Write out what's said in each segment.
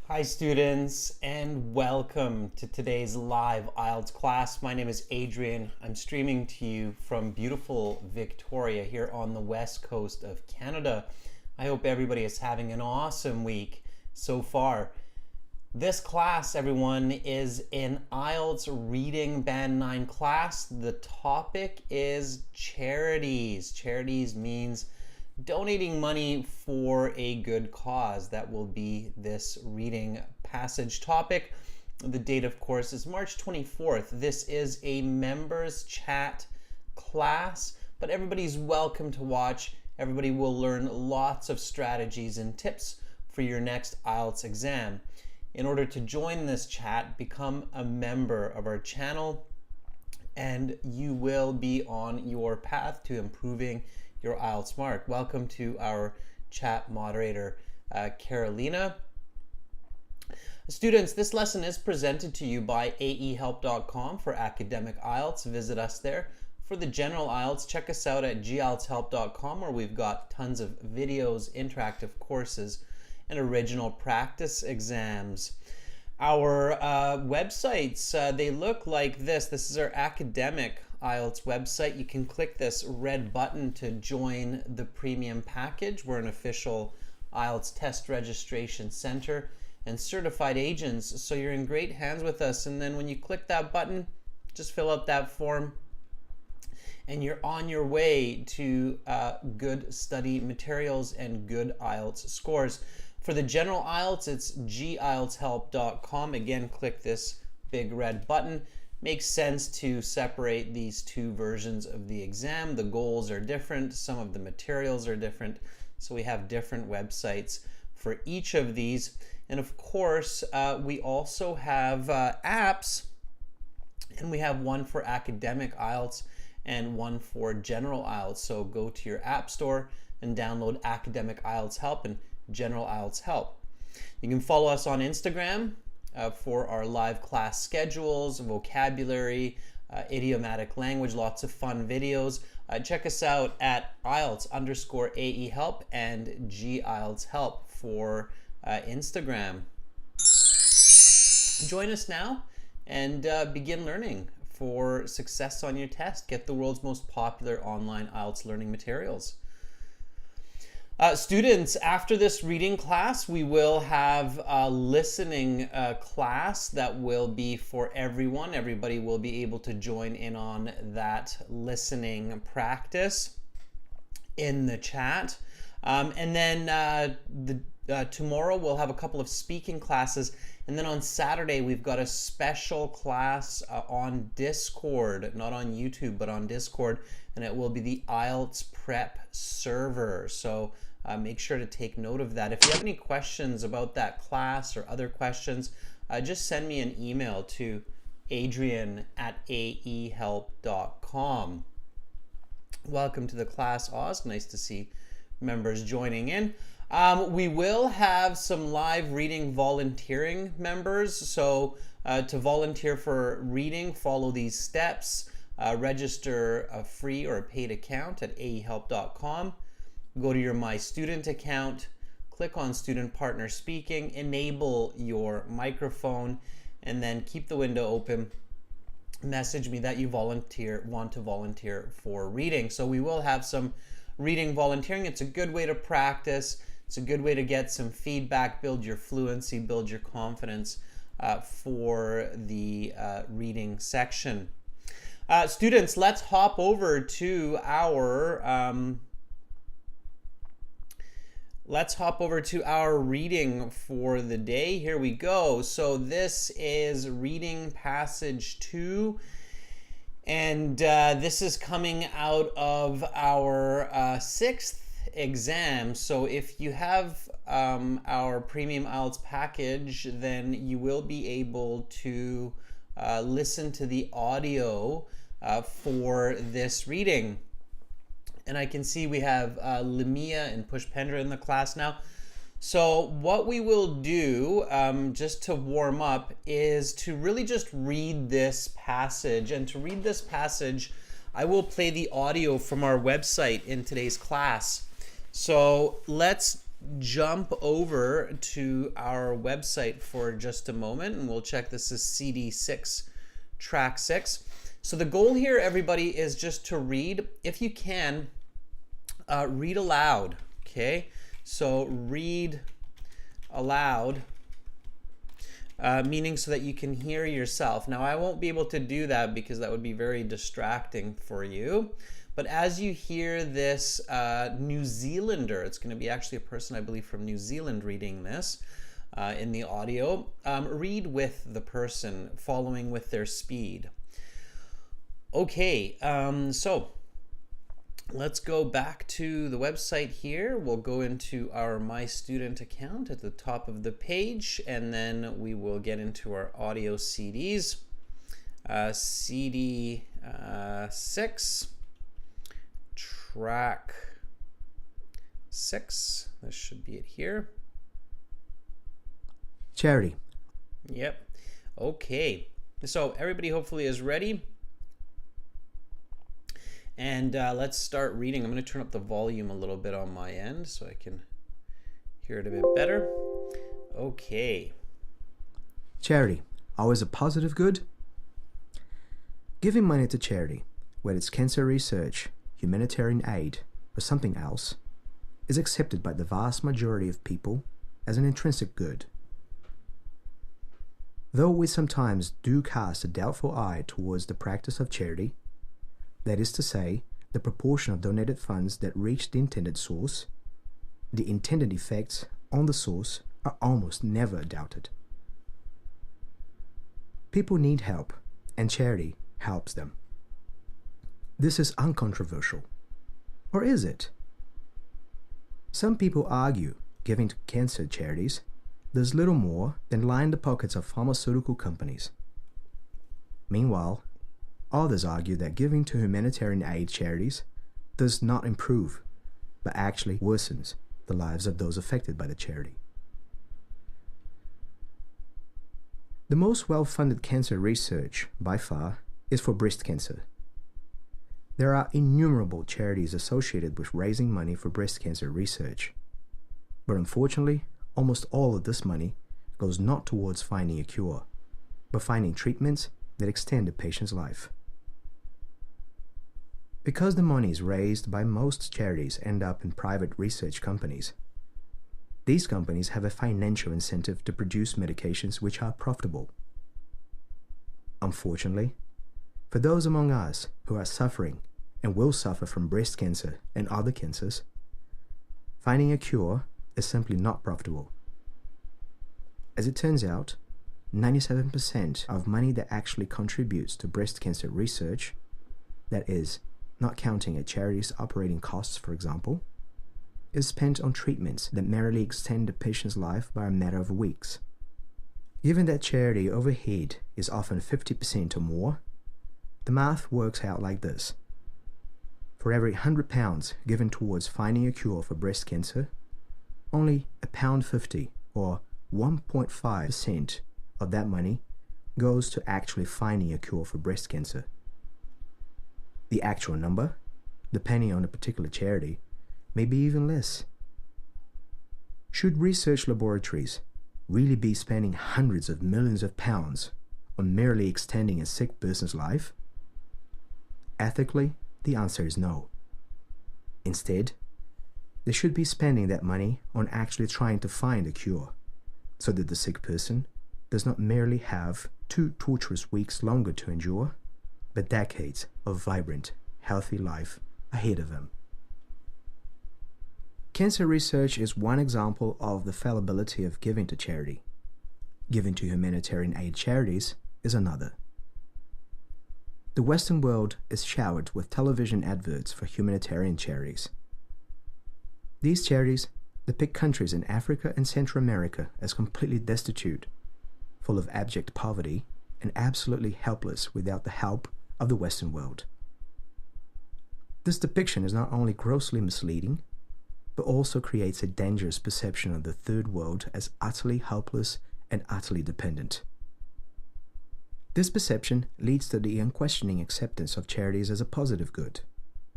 Hi students, and welcome to today's live IELTS class. My name is Adrian. I'm streaming to you from beautiful Victoria here on the west coast of Canada. I hope everybody is having an awesome week so far. This class, everyone, is an IELTS Reading Band 9 class. The topic is charities. Charities means donating money for a good cause. That will be this reading passage topic. The date, of course, is March 24th. This is a members chat class, but everybody's welcome to watch. Everybody will learn lots of strategies and tips for your next IELTS exam. In order to join this chat, become a member of our channel, and you will be on your path to improving your IELTS mark. Welcome to our chat moderator, Carolina. Students, this lesson is presented to you by aehelp.com for academic IELTS. Visit us there. For the general IELTS, check us out at gieltshelp.com, where we've got tons of videos, interactive courses, and original practice exams. Our websites, they look like this. This is our academic IELTS website. You can click this red button to join the premium package. We're an official IELTS test registration center and certified agents, so you're in great hands with us. And then when you click that button, just fill out that form and you're on your way to good study materials and good IELTS scores. For the general IELTS, it's gieltshelp.com. Again, click this big red button. Makes sense to separate these two versions of the exam. The goals are different, some of the materials are different, so we have different websites for each of these. And of course, we also have apps, and we have one for academic IELTS and one for general IELTS. So go to your app store and download Academic IELTS Help and General IELTS Help. You can follow us on Instagram for our live class schedules, vocabulary, idiomatic language, lots of fun videos. Check us out at IELTS_AEHelp and GIELTS Help for Instagram. Join us now and begin learning for success on your test. Get the world's most popular online IELTS learning materials. Students, after this reading class, we will have a listening class that will be for everyone. Everybody will be able to join in on that listening practice in the chat. And then tomorrow we'll have a couple of speaking classes. And then on Saturday, we've got a special class on Discord, not on YouTube, but on Discord. And it will be the IELTS Prep server. So make sure to take note of that. If you have any questions about that class or other questions, just send me an email to adrian@aehelp.com. Welcome to the class, Oz. Nice to see members joining in. We will have some live reading volunteering members. So to volunteer for reading, follow these steps. Register a free or a paid account at aehelp.com. Go to your My Student account, click on Student Partner Speaking, enable your microphone, and then keep the window open. Message me that you want to volunteer for reading. So we will have some reading volunteering. It's a good way to practice. It's a good way to get some feedback, build your fluency, build your confidence for the reading section. Students, let's hop over to our reading for the day. Here we go. So this is reading passage 2, and this is coming out of our 6th exam. So if you have our premium IELTS package, then you will be able to listen to the audio for this reading. And I can see we have Lamia and Pushpendra in the class now. So what we will do, just to warm up, is to really just read this passage. And to read this passage, I will play the audio from our website in today's class. So let's jump over to our website for just a moment, and we'll check this is CD6, track 6. So the goal here, everybody, is just to read. If you can, read aloud, okay? So read aloud, meaning so that you can hear yourself. Now, I won't be able to do that because that would be very distracting for you. But as you hear this New Zealander, it's going to be actually a person, I believe, from New Zealand reading this in the audio. Read with the person, following with their speed. Okay, so let's go back to the website here. We'll go into our My Student account at the top of the page, and then we will get into our audio CDs. CD 6. Track 6. This should be it here. Charity. Yep. Okay. So everybody hopefully is ready. And let's start reading. I'm going to turn up the volume a little bit on my end so I can hear it a bit better. Okay. Charity. Always a positive good? Giving money to charity, whether it's cancer research, humanitarian aid, or something else, is accepted by the vast majority of people as an intrinsic good. Though we sometimes do cast a doubtful eye towards the practice of charity, that is to say, the proportion of donated funds that reach the intended source, the intended effects on the source are almost never doubted. People need help, and charity helps them. This is uncontroversial. Or is it? Some people argue giving to cancer charities does little more than line the pockets of pharmaceutical companies. Meanwhile, others argue that giving to humanitarian aid charities does not improve, but actually worsens the lives of those affected by the charity. The most well-funded cancer research, by far, is for breast cancer. There are innumerable charities associated with raising money for breast cancer research. But unfortunately, almost all of this money goes not towards finding a cure, but finding treatments that extend a patient's life. Because the monies raised by most charities end up in private research companies, these companies have a financial incentive to produce medications which are profitable. Unfortunately, for those among us who are suffering and will suffer from breast cancer and other cancers, finding a cure is simply not profitable. As it turns out, 97% of money that actually contributes to breast cancer research, that is, not counting a charity's operating costs, for example, is spent on treatments that merely extend the patient's life by a matter of weeks. Given that charity overhead is often 50% or more, the math works out like this. For every £100 given towards finding a cure for breast cancer, only £1.50 or 1.5% of that money goes to actually finding a cure for breast cancer. The actual number, depending on the particular charity, may be even less. Should research laboratories really be spending hundreds of millions of pounds on merely extending a sick person's life? Ethically, the answer is no. Instead, they should be spending that money on actually trying to find a cure, so that the sick person does not merely have 2 torturous weeks longer to endure, but decades of vibrant, healthy life ahead of them. Cancer research is one example of the fallibility of giving to charity. Giving to humanitarian aid charities is another. The Western world is showered with television adverts for humanitarian charities. These charities depict countries in Africa and Central America as completely destitute, full of abject poverty, and absolutely helpless without the help of the Western world. This depiction is not only grossly misleading, but also creates a dangerous perception of the Third World as utterly helpless and utterly dependent. This perception leads to the unquestioning acceptance of charities as a positive good,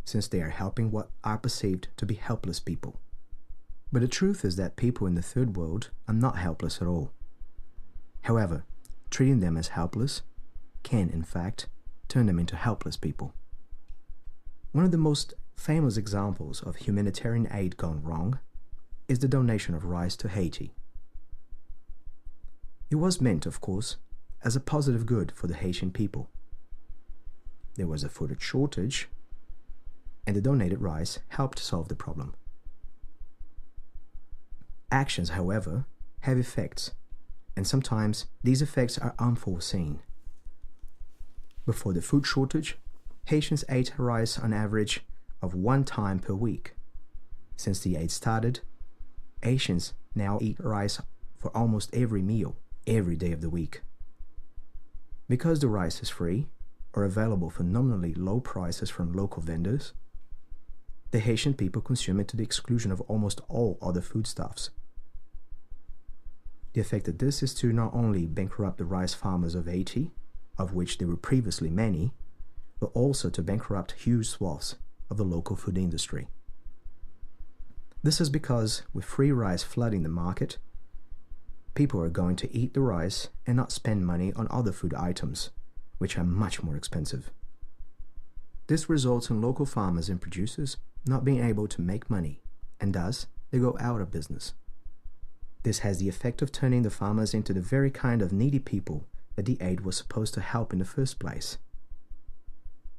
since they are helping what are perceived to be helpless people. But the truth is that people in the third world are not helpless at all. However, treating them as helpless can, in fact, turn them into helpless people. One of the most famous examples of humanitarian aid gone wrong is the donation of rice to Haiti. It was meant, of course, as a positive good for the Haitian people. There was a food shortage, and the donated rice helped solve the problem. Actions, however, have effects, and sometimes these effects are unforeseen. Before the food shortage, Haitians ate rice on average of 1 time per week. Since the aid started, Haitians now eat rice for almost every meal, every day of the week. Because the rice is free, or available for nominally low prices from local vendors, the Haitian people consume it to the exclusion of almost all other foodstuffs. The effect of this is to not only bankrupt the rice farmers of Haiti, of which there were previously many, but also to bankrupt huge swaths of the local food industry. This is because, with free rice flooding the market, people are going to eat the rice and not spend money on other food items, which are much more expensive. This results in local farmers and producers not being able to make money, and thus they go out of business. This has the effect of turning the farmers into the very kind of needy people that the aid was supposed to help in the first place.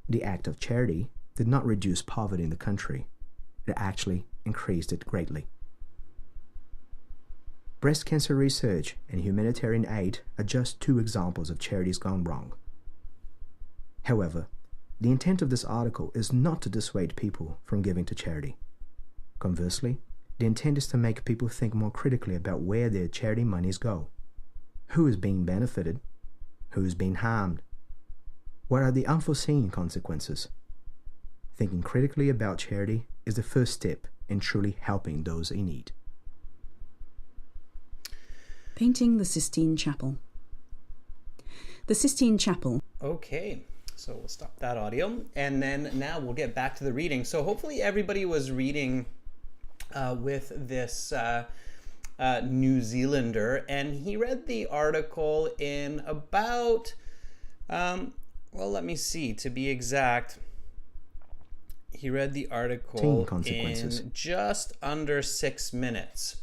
The act of charity did not reduce poverty in the country. It actually increased it greatly. Breast cancer research and humanitarian aid are just 2 examples of charities gone wrong. However, the intent of this article is not to dissuade people from giving to charity. Conversely, the intent is to make people think more critically about where their charity monies go. Who is being benefited? Who is being harmed? What are the unforeseen consequences? Thinking critically about charity is the first step in truly helping those in need. Painting the Sistine Chapel. The Sistine Chapel. Okay, so we'll stop that audio, and then now we'll get back to the reading. So hopefully everybody was reading with this New Zealander, and he read the article in about, well, let me see, to be exact, he read the article in just under 6 minutes.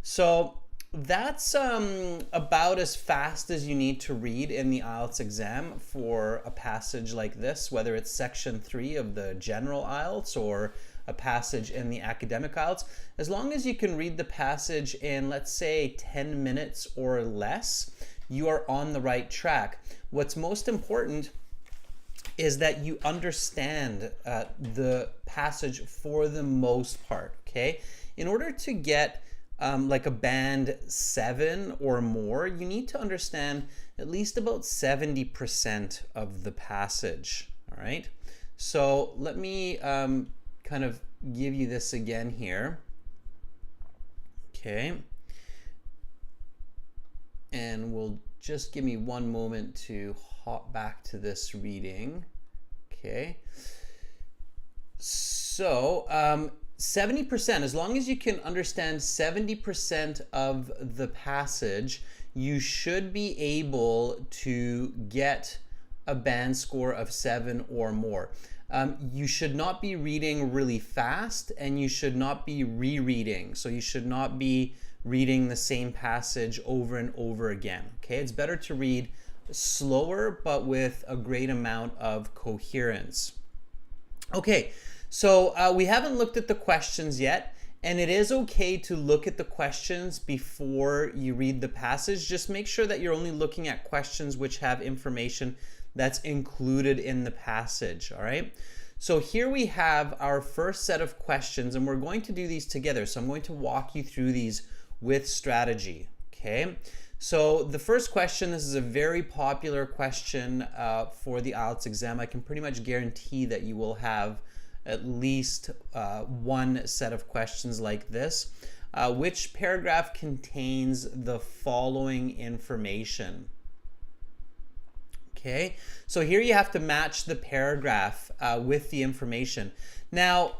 So that's about as fast as you need to read in the IELTS exam for a passage like this, whether it's section 3 of the general IELTS or a passage in the academic IELTS. As long as you can read the passage in, let's say, 10 minutes or less, you are on the right track. What's most important is that you understand the passage for the most part, okay? In order to get like a band 7 or more, you need to understand at least about 70% of the passage, all right? So let me kind of give you this again here, okay? And we'll just give me one moment to hop back to this reading, okay? So 70%, as long as you can understand 70% of the passage, you should be able to get a band score of 7 or more. You should not be reading really fast, and you should not be rereading. So you should not be reading the same passage over and over again, okay? It's better to read slower, but with a great amount of coherence. Okay, so we haven't looked at the questions yet, and it is okay to look at the questions before you read the passage. Just make sure that you're only looking at questions which have information that's included in the passage, all right? So here we have our first set of questions, and we're going to do these together. So I'm going to walk you through these with strategy, okay? So the first question, this is a very popular question for the IELTS exam. I can pretty much guarantee that you will have at least one set of questions like this. Which paragraph contains the following information? Okay, so here you have to match the paragraph with the information. Now,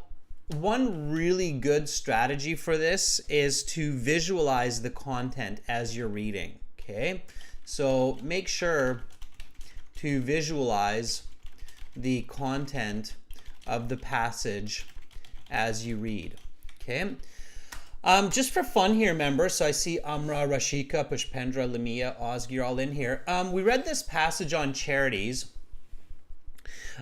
one really good strategy for this is to visualize the content as you're reading, okay? So make sure to visualize the content of the passage as you read, okay? Just for fun here, remember, so I see Amra, Rashika, Pushpendra, Lamia, Ozg, you're all in here. We read this passage on charities.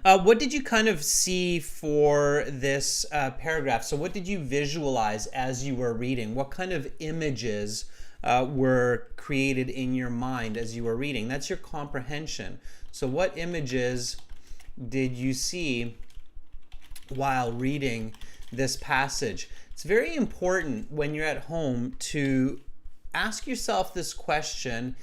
What did you kind of see for this paragraph? So what did you visualize as you were reading? What kind of images were created in your mind as you were reading? That's your comprehension. So what images did you see while reading this passage? It's very important when you're at home to ask yourself this question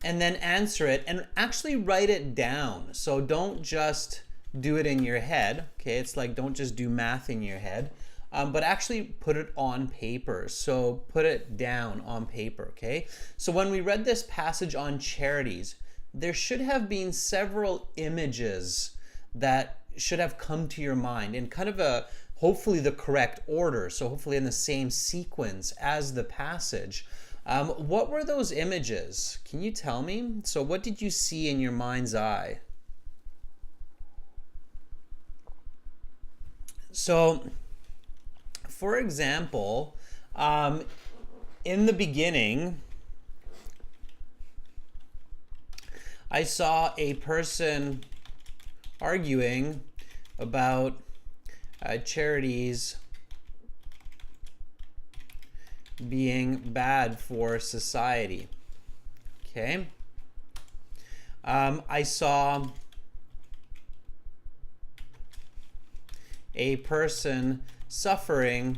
and then answer it and actually write it down. So don't just do it in your head, okay? It's like don't just do math in your head, but actually put it on paper. So put it down on paper, okay? So when we read this passage on charities, there should have been several images that should have come to your mind in kind of a hopefully the correct order, so hopefully in the same sequence as the passage. What were those images? Can you tell me? So what did you see in your mind's eye? So, for example, in the beginning, I saw a person arguing about charities being bad for society. Okay. I saw a person suffering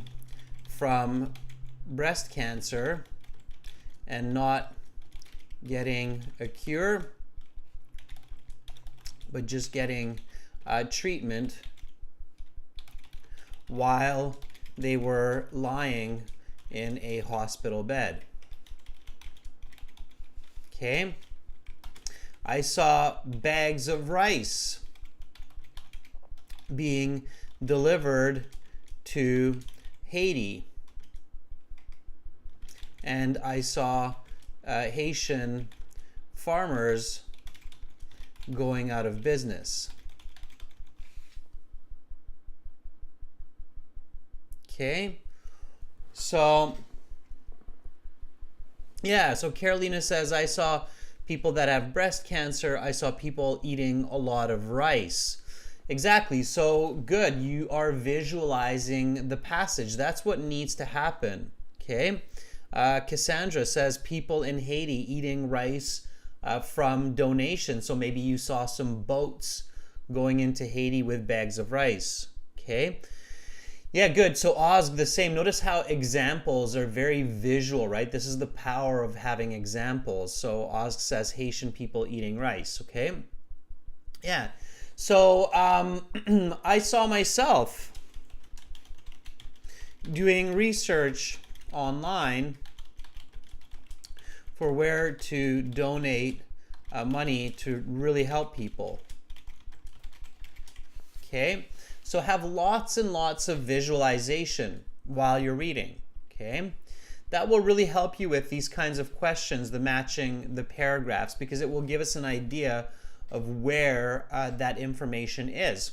from breast cancer and not getting a cure, but just getting treatment while they were lying in a hospital bed. Okay. I saw bags of rice being delivered to Haiti, and I saw Haitian farmers going out of business. Okay, so yeah, so Carolina says, I saw people that have breast cancer, I saw people eating a lot of rice. Exactly, so good, you are visualizing the passage. That's what needs to happen, okay? Cassandra says people in Haiti eating rice from donation. So maybe you saw some boats going into Haiti with bags of rice, okay? Yeah, good. So Ozg, the same. Notice how examples are very visual, right? This is the power of having examples. So Ozg says Haitian people eating rice, okay? Yeah. So I saw myself doing research online for where to donate money to really help people. Okay, so have lots and lots of visualization while you're reading. Okay, that will really help you with these kinds of questions, the matching the paragraphs, because it will give us an idea of where that information is.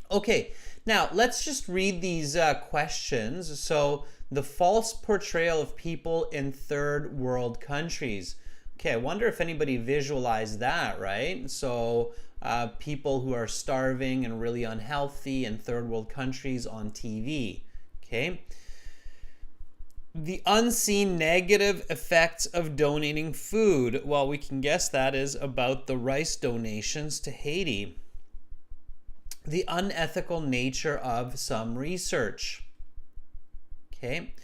Okay, now let's just read these questions. So the false portrayal of people in third world countries. Okay, I wonder if anybody visualized that, right? So people who are starving and really unhealthy in third world countries on TV. Okay. The unseen negative effects of donating food. Well, we can guess that is about the rice donations to Haiti. The unethical nature of some research. Okay.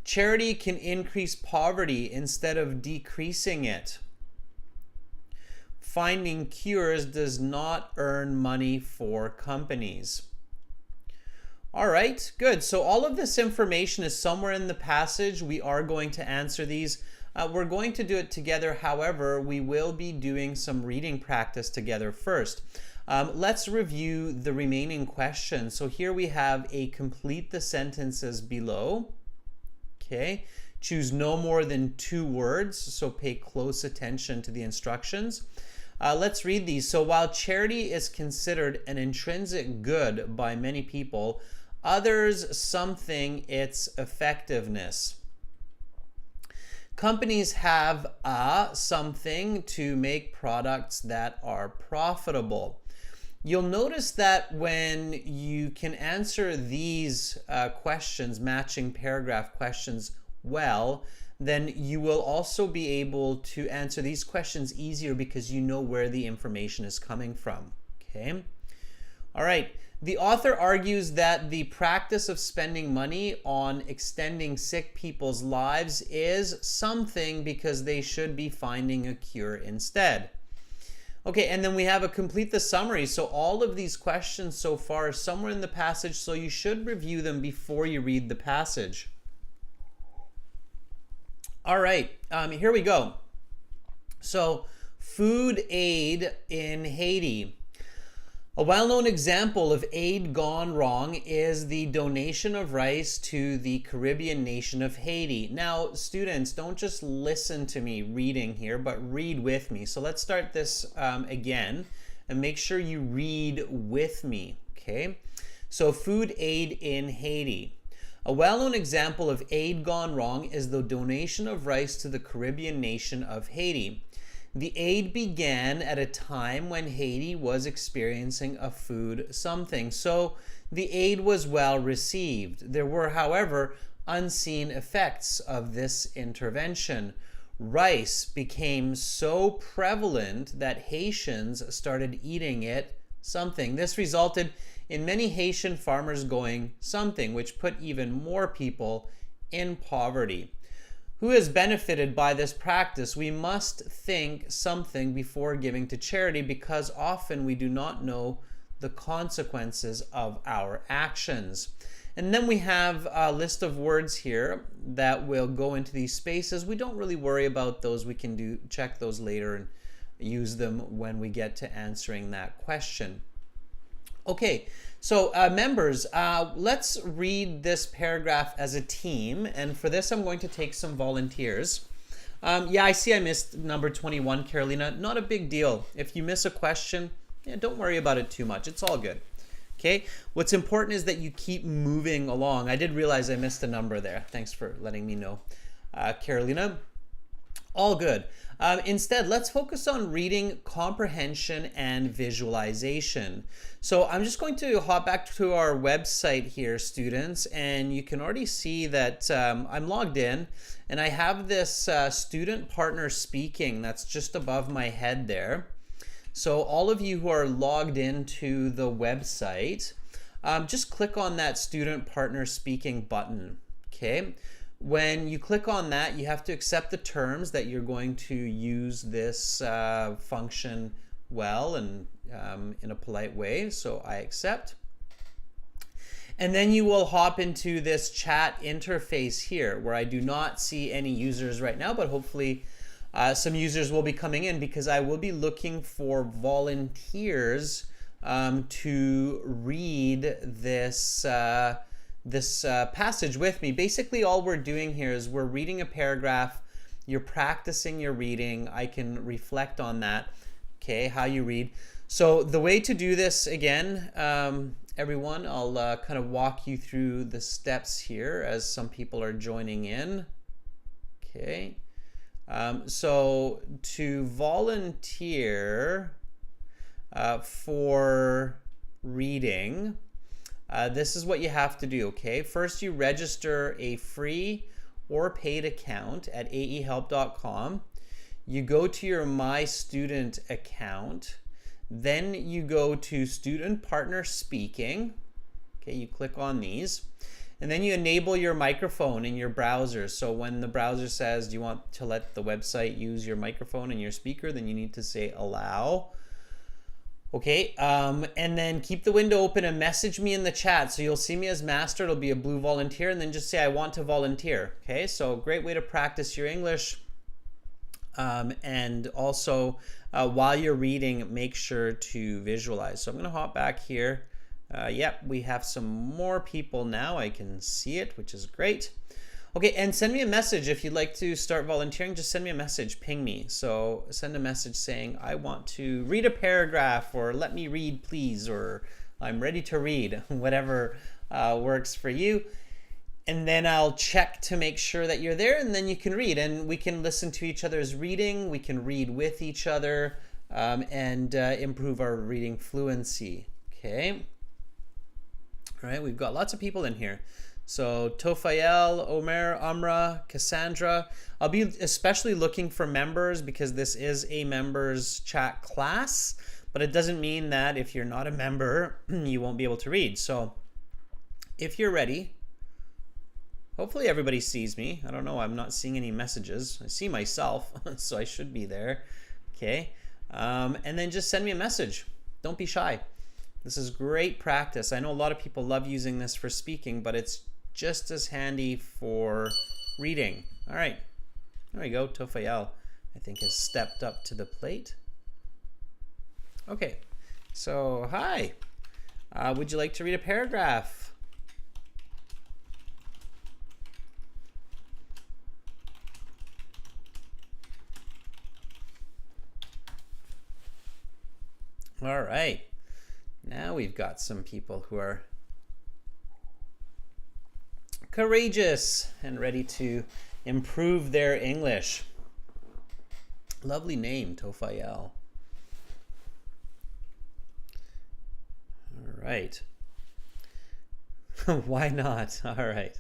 Charity can increase poverty instead of decreasing it. Finding cures does not earn money for companies. All right, good. So all of this information is somewhere in the passage. We are going to answer these. We're going to do it together. However, we will be doing some reading practice together first. Let's review the remaining questions. So here we have a complete the sentences below. Okay, choose no more than 2 words, so pay close attention to the instructions. Let's read these. So while charity is considered an intrinsic good by many people, others something its effectiveness. Companies have something to make products that are profitable. You'll notice that when you can answer these questions, matching paragraph questions well, then you will also be able to answer these questions easier because you know where the information is coming from. Okay? All right. The author argues that the practice of spending money on extending sick people's lives is something because they should be finding a cure instead. Okay, and then we have a complete the summary. So all of these questions so far are somewhere in the passage, so you should review them before you read the passage. All right, here we go. So, food aid in Haiti. A well-known example of aid gone wrong is the donation of rice to the Caribbean nation of Haiti. Now, students, don't just listen to me reading here, but read with me. So let's start this again, and make sure you read with me, okay? So, food aid in Haiti. A well-known example of aid gone wrong is the donation of rice to the Caribbean nation of Haiti. The aid began at a time when Haiti was experiencing a food something, so the aid was well received. There were, however, unseen effects of this intervention. Rice became so prevalent that Haitians started eating it something. This resulted in many Haitian farmers going something, which put even more people in poverty. Who has benefited by this practice? We must think something before giving to charity because often we do not know the consequences of our actions. And then we have a list of words here that will go into these spaces. We don't really worry about those. We can check those later and use them when we get to answering that question. Okay, so members, let's read this paragraph as a team, and for this I'm going to take some volunteers. Yeah, I see I missed number 21, Carolina. Not a big deal. If you miss a question, don't worry about it too much. It's all good. Okay, what's important is that you keep moving along. I did realize I missed a number there. Thanks for letting me know, Carolina. All good. Instead, let's focus on reading comprehension and visualization. So I'm just going to hop back to our website here, students, and you can already see that I'm logged in and I have this student partner speaking that's just above my head there. So all of you who are logged into the website, just click on that student partner speaking button, okay? When you click on that, you have to accept the terms that you're going to use this function well and in a polite way. So I accept. And then you will hop into this chat interface here where I do not see any users right now, but hopefully some users will be coming in because I will be looking for volunteers to read this passage with me. Basically, all we're doing here is we're reading a paragraph. You're practicing your reading. I can reflect on that, okay, how you read. So the way to do this, again, everyone, I'll kind of walk you through the steps here as some people are joining in. Okay. So to volunteer for reading, this is what you have to do, okay? First, you register a free or paid account at aehelp.com. You go to your My Student account. Then you go to Student Partner Speaking. Okay, you click on these. And then you enable your microphone in your browser. So when the browser says, do you want to let the website use your microphone and your speaker, then you need to say allow. Okay, and then keep the window open and message me in the chat. So you'll see me as master, it'll be a blue volunteer, and then just say I want to volunteer. Okay, so great way to practice your English. And also, while you're reading, make sure to visualize. So I'm going to hop back here. Yep, we have some more people now. I can see it, which is great. Okay, and send me a message if you'd like to start volunteering. Just send me a message, ping me. So send a message saying, I want to read a paragraph, or let me read, please, or I'm ready to read, whatever works for you. And then I'll check to make sure that you're there, and then you can read. And we can listen to each other's reading. We can read with each other and improve our reading fluency. Okay. All right, we've got lots of people in here. So Tofael, Omer, Amra, Cassandra. I'll be especially looking for members because this is a members chat class, but it doesn't mean that if you're not a member, you won't be able to read. So if you're ready, hopefully everybody sees me. I don't know, I'm not seeing any messages. I see myself, so I should be there. Okay, and then just send me a message. Don't be shy. This is great practice. I know a lot of people love using this for speaking, but it's just as handy for reading. All right, there we go. Tofael, I think, has stepped up to the plate. Okay, so hi. Would you like to read a paragraph? All right. Now we've got some people who are courageous and ready to improve their English. Lovely name, Tofael. All right. Why not? All right.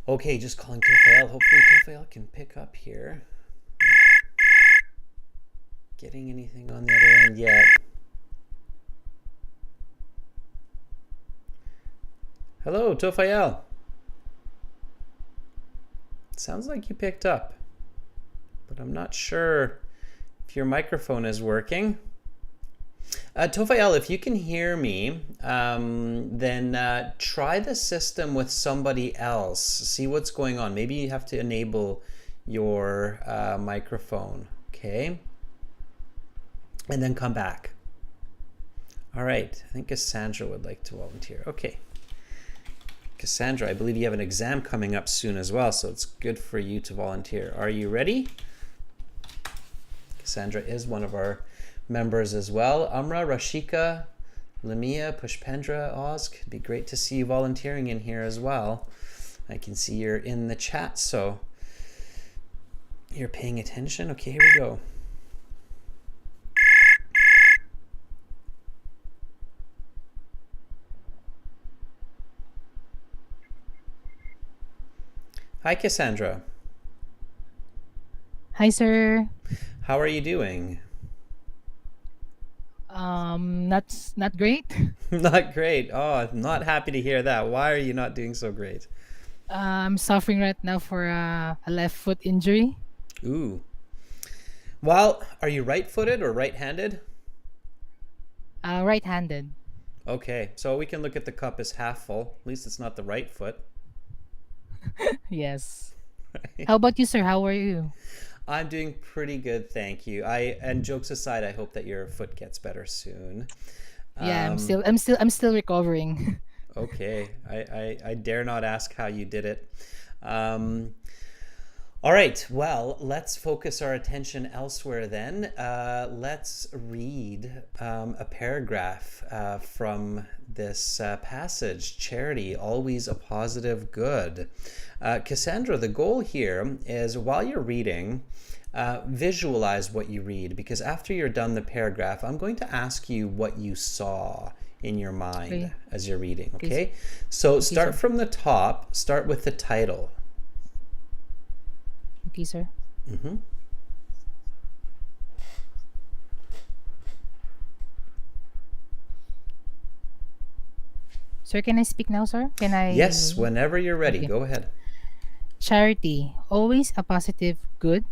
Okay, just calling Tofael. Hopefully Tofael can pick up here. Getting anything on the other end yet. Hello, Tofael. Sounds like you picked up, but I'm not sure if your microphone is working. Tofael, if you can hear me, then try the system with somebody else. See what's going on. Maybe you have to enable your microphone, okay? And then come back. All right, I think Cassandra would like to volunteer. Okay. Cassandra, I believe you have an exam coming up soon as well, so it's good for you to volunteer. Are you ready? Cassandra is one of our members as well. Amra, Rashika, Lamia, Pushpendra, Oz, it'd be great to see you volunteering in here as well. I can see you're in the chat, so you're paying attention. Okay, here we go. Hi, Cassandra. Hi, sir. How are you doing? Not great. Not great. Oh, I'm not happy to hear that. Why are you not doing so great? I'm suffering right now for a left foot injury. Ooh. Well, are you right-footed or right-handed? Right-handed. Okay, so we can look at the cup as half full. At least it's not the right foot. Yes. How about you, sir? How are you? I'm doing pretty good, thank you. And jokes aside, I hope that your foot gets better soon. Yeah, I'm still recovering. Okay, I dare not ask how you did it. All right, well, let's focus our attention elsewhere then. Let's read a paragraph from this passage, Charity, Always a Positive Good. Cassandra, the goal here is while you're reading, visualize what you read, because after you're done the paragraph, I'm going to ask you what you saw in your mind as you're reading, okay? So start from the top, start with the title. Okay, sir. Mm-hmm. Sir, can I speak now, sir? Can I? Yes, whenever you're ready, go ahead. charity always a positive good?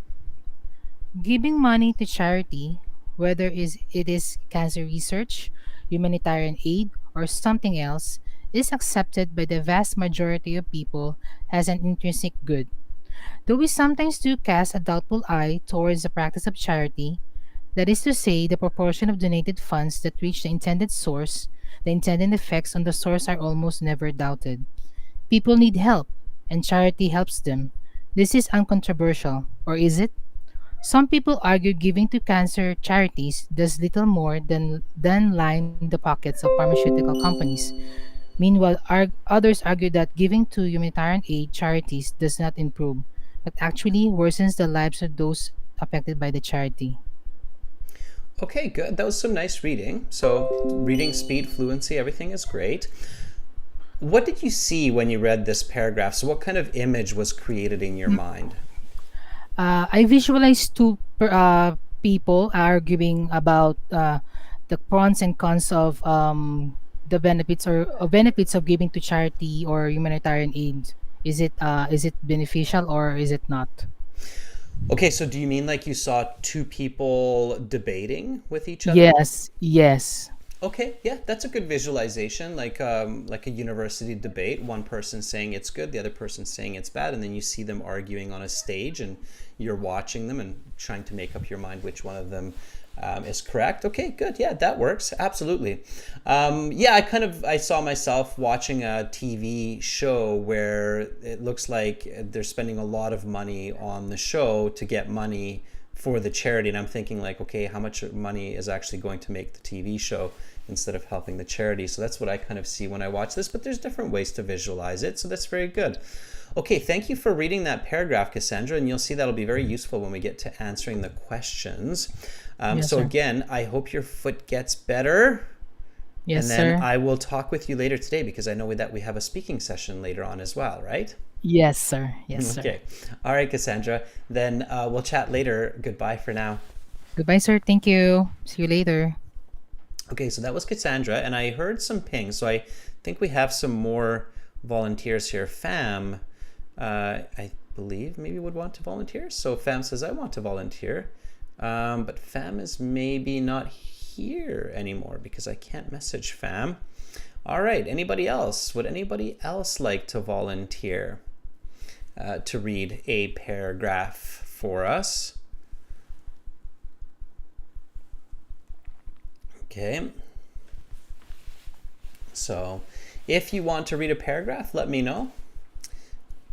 Giving money to charity, whether it is cancer research, humanitarian aid, or something else, is accepted by the vast majority of people as an intrinsic good. Though we sometimes do cast a doubtful eye towards the practice of charity, that is to say, the proportion of donated funds that reach the intended source, the intended effects on the source are almost never doubted. People need help, and charity helps them. This is uncontroversial, or is it? Some people argue giving to cancer charities does little more than line the pockets of pharmaceutical companies. Meanwhile, others argue that giving to humanitarian aid charities does not improve, but actually worsens the lives of those affected by the charity. Okay, good. That was some nice reading. So reading speed, fluency, everything is great. What did you see when you read this paragraph? So what kind of image was created in your mind? I visualized people arguing about the pros and cons of the benefits or benefits of giving to charity or humanitarian aid. Is it beneficial or is it not? Okay, so do you mean like you saw two people debating with each other? Yes, yes, Okay, yeah, that's a good visualization, like a university debate. One person saying it's good, the other person saying it's bad, and then you see them arguing on a stage, and you're watching them and trying to make up your mind which one of them is correct. Okay, good. Yeah, that works. Absolutely. Yeah, I saw myself watching a TV show where it looks like they're spending a lot of money on the show to get money for the charity, and I'm thinking like, okay, how much money is actually going to make the TV show instead of helping the charity? So that's what I kind of see when I watch this, but there's different ways to visualize it, so that's very good. Okay, thank you for reading that paragraph, Cassandra, and you'll see that'll be very useful when we get to answering the questions. yes, So sir. again, I hope your foot gets better, Yes, and then sir. I will talk with you later today because I know that we have a speaking session later on as well, right? Yes, sir. Yes, sir. Okay. All right, Cassandra. Then we'll chat later. Goodbye for now. Goodbye, sir. Thank you. See you later. Okay, so that was Cassandra, and I heard some pings. So I think we have some more volunteers here. Fam, I believe maybe would want to volunteer. So Fam says, I want to volunteer. But Fam is maybe not here anymore because I can't message Fam. All right, anybody else? Would anybody else like to volunteer to read a paragraph for us? Okay. So if you want to read a paragraph, let me know,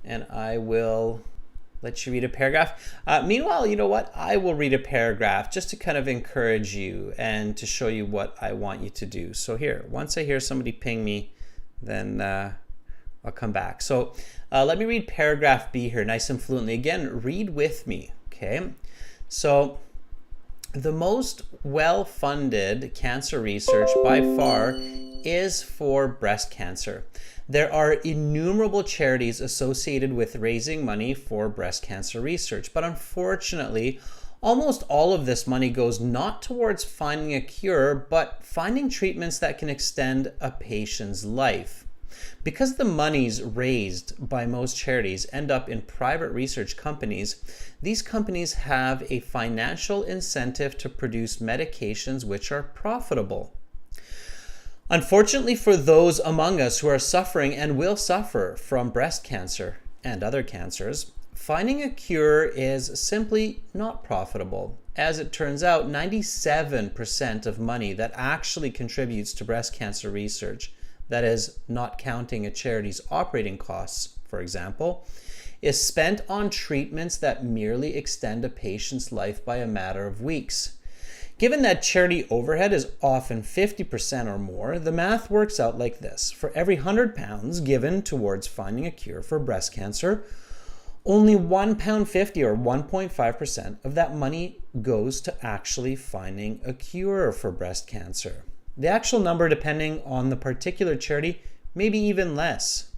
and I will let you read a paragraph. Meanwhile, you know what? I will read a paragraph just to kind of encourage you and to show you what I want you to do. So here, once I hear somebody ping me, then I'll come back. So let me read paragraph B here, nice and fluently. Again, read with me, okay? So the most well-funded cancer research by far is for breast cancer. There are innumerable charities associated with raising money for breast cancer research, but unfortunately, almost all of this money goes not towards finding a cure, but finding treatments that can extend a patient's life. Because the monies raised by most charities end up in private research companies, these companies have a financial incentive to produce medications which are profitable. Unfortunately for those among us who are suffering and will suffer from breast cancer and other cancers, finding a cure is simply not profitable. As it turns out, 97% of money that actually contributes to breast cancer research, that is, not counting a charity's operating costs, for example, is spent on treatments that merely extend a patient's life by a matter of weeks. Given that charity overhead is often 50% or more, the math works out like this. For every £100 given towards finding a cure for breast cancer, only £1.50 or 1.5% of that money goes to actually finding a cure for breast cancer. The actual number, depending on the particular charity, may be even less.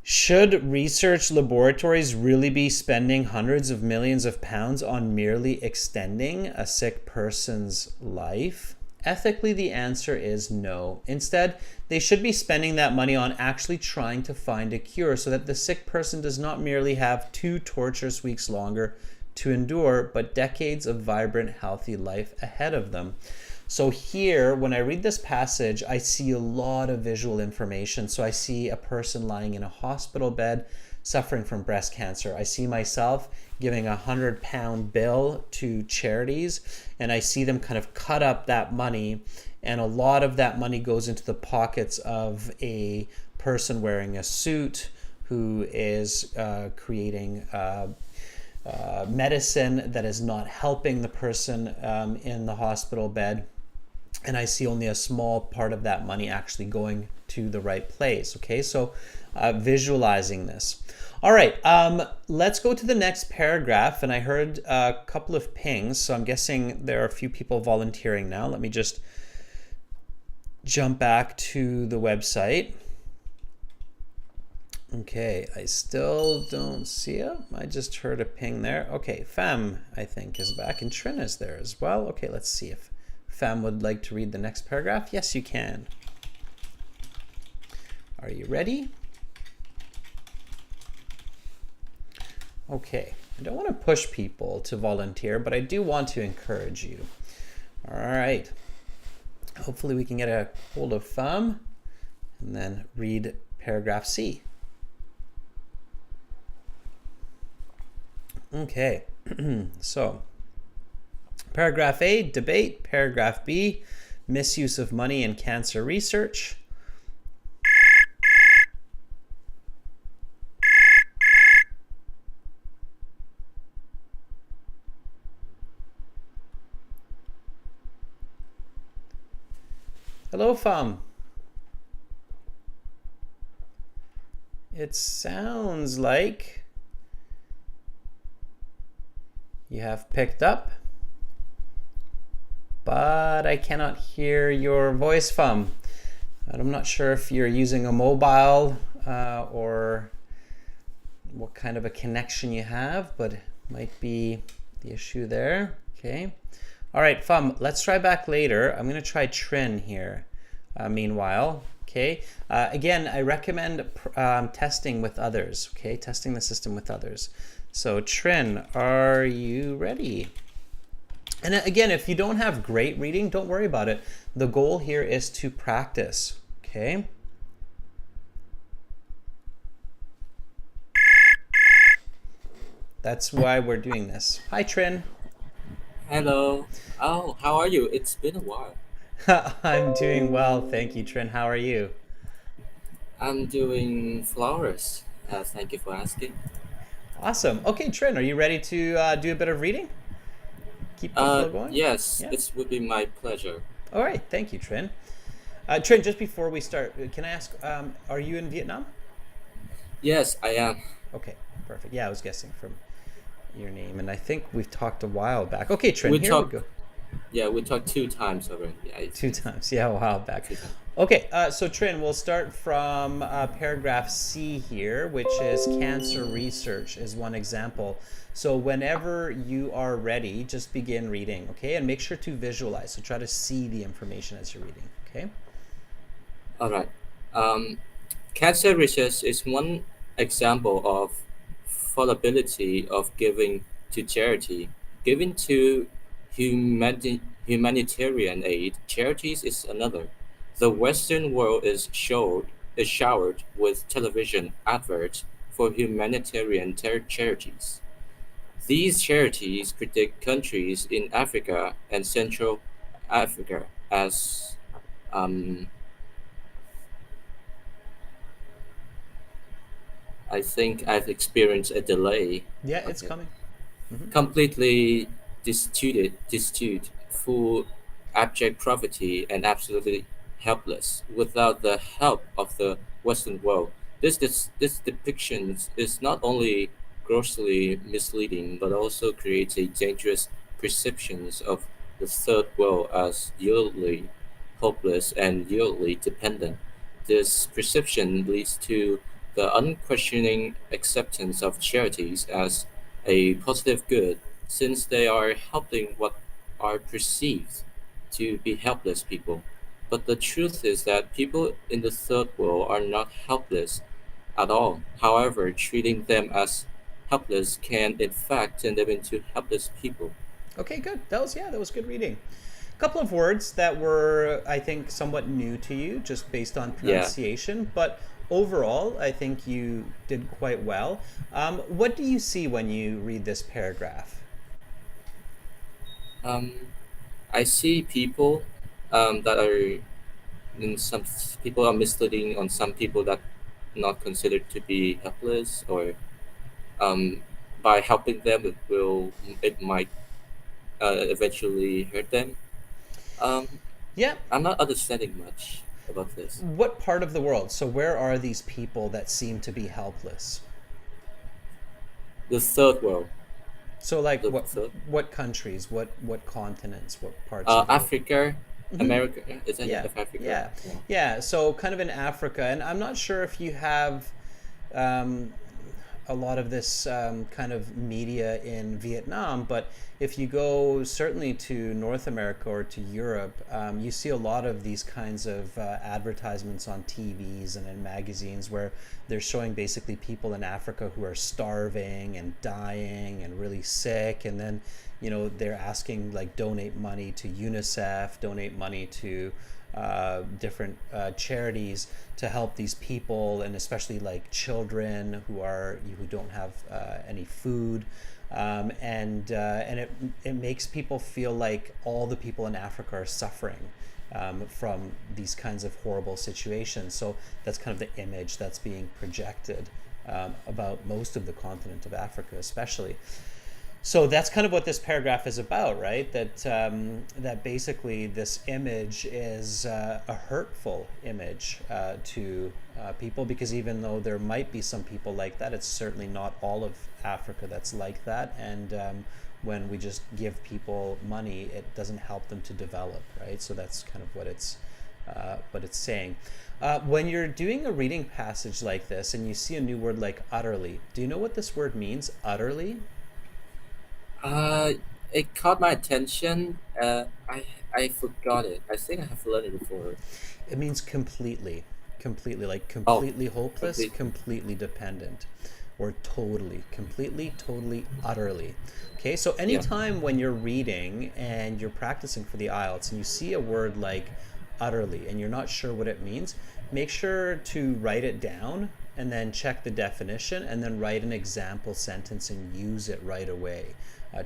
Should research laboratories really be spending hundreds of millions of pounds on merely extending a sick person's life? Ethically, the answer is no. Instead, they should be spending that money on actually trying to find a cure so that the sick person does not merely have 2 torturous weeks longer to endure, but decades of vibrant, healthy life ahead of them. So here, when I read this passage, I see a lot of visual information. So I see a person lying in a hospital bed suffering from breast cancer. I see myself giving a £100 bill to charities, and I see them kind of cut up that money, and a lot of that money goes into the pockets of a person wearing a suit who is creating medicine that is not helping the person in the hospital bed. And I see only a small part of that money actually going to the right place. Okay, so visualizing this. All right, let's go to the next paragraph. And I heard a couple of pings, so I'm guessing there are a few people volunteering now. Let me just jump back to the website. Okay, I still don't see it. I just heard a ping there. Okay, Fam, I think, is back, and Trin is there as well. Okay, let's see if Fam would like to read the next paragraph. Yes, you can. Are you ready? Okay, I don't want to push people to volunteer, but I do want to encourage you. All right. Hopefully we can get a hold of Fam and then read paragraph C. Okay, so paragraph A, debate. Paragraph B, misuse of money in cancer research. Hello, Fam. It sounds like you have picked up, but I cannot hear your voice, Fam. And I'm not sure if you're using a mobile or what kind of a connection you have, but it might be the issue there. Okay. All right, Fam, let's try back later. I'm going to try Trin here meanwhile. Okay. Again, I recommend testing with others. Okay, testing the system with others. So Trin, are you ready? And again, if you don't have great reading, don't worry about it. The goal here is to practice. Okay. That's why we're doing this. Hi, Trin. Hello. Oh, how are you? It's been a while. I'm doing well, thank you, Trin. How are you? I'm doing flowers. Thank you for asking. Awesome. Okay, Trin, are you ready to do a bit of reading? Keep the flow going? Yes, Yeah. it would be my pleasure. All right, thank you, Trin. Trin, just before we start, can I ask, are you in Vietnam? Yes, I am. Okay, perfect. Yeah, I was guessing from your name, and I think we've talked a while back. Okay, Trin, We here talked- we go. Yeah, we talked 2 times already. Yeah, 2 times, yeah, a while back. 2 times. Okay, so Trin, we'll start from paragraph C here, which is cancer research is one example. So whenever you are ready, just begin reading, okay? And make sure to visualize, so try to see the information as you're reading, okay? All right. Cancer research is one example of fallibility of giving to charity. Giving to humanitarian aid charities is another. The Western world is showered with television adverts for humanitarian charities. These charities critique countries in Africa and Central Africa as I think I've experienced a delay. Yeah, it's Okay. coming. Completely destitute, full abject poverty, and absolutely helpless without the help of the Western world. This depiction is not only grossly misleading but also creates a dangerous perception of the third world as yearly hopeless and yearly dependent. This perception leads to the unquestioning acceptance of charities as a positive good since they are helping what are perceived to be helpless people. But the truth is that people in the third world are not helpless at all. However, treating them as helpless can in fact turn them into helpless people. Okay, good. That was good reading. A couple of words that were, I think, somewhat new to you, just based on Yeah. pronunciation, but overall, I think you did quite well. What do you see when you read this paragraph? Um, I see people that are in some people are misleading on some people that not considered to be helpless, or um, by helping them it might eventually hurt them. Um, Yeah. I'm not understanding much about this. What part of the world? So where are these people that seem to be helpless? The third world, So like the third, what countries, what continents, what parts of the Africa, America, is any Yeah, of Africa? yeah, Yeah. yeah. So kind of in Africa, and I'm not sure if you have um, a lot of this kind of media in Vietnam, but if you go certainly to North America or to Europe, you see a lot of these kinds of advertisements on TVs and in magazines where they're showing basically people in Africa who are starving and dying and really sick, and then they're asking like donate money to UNICEF, donate money to different charities to help these people, and especially like children who don't have any food, and it makes people feel like all the people in Africa are suffering from these kinds of horrible situations. So that's kind of the image that's being projected about most of the continent of Africa, especially. So that's kind of what this paragraph is about, right? That basically this image is a hurtful image to people, because even though there might be some people like that, it's certainly not all of Africa that's like that. And when we just give people money, it doesn't help them to develop, right? So that's kind of what it's saying. When you're doing a reading passage like this and you see a new word like utterly, do you know what this word means, utterly? Uh, it caught my attention. I forgot it. I think I have learned it before. It means completely, completely, like Oh, completely hopeless, completely. completely dependent, or totally, completely, totally, utterly. Okay, so Yeah. anytime when you're reading and you're practicing for the IELTS and you see a word like utterly and you're not sure what it means, make sure to write it down and then check the definition and then write an example sentence and use it right away.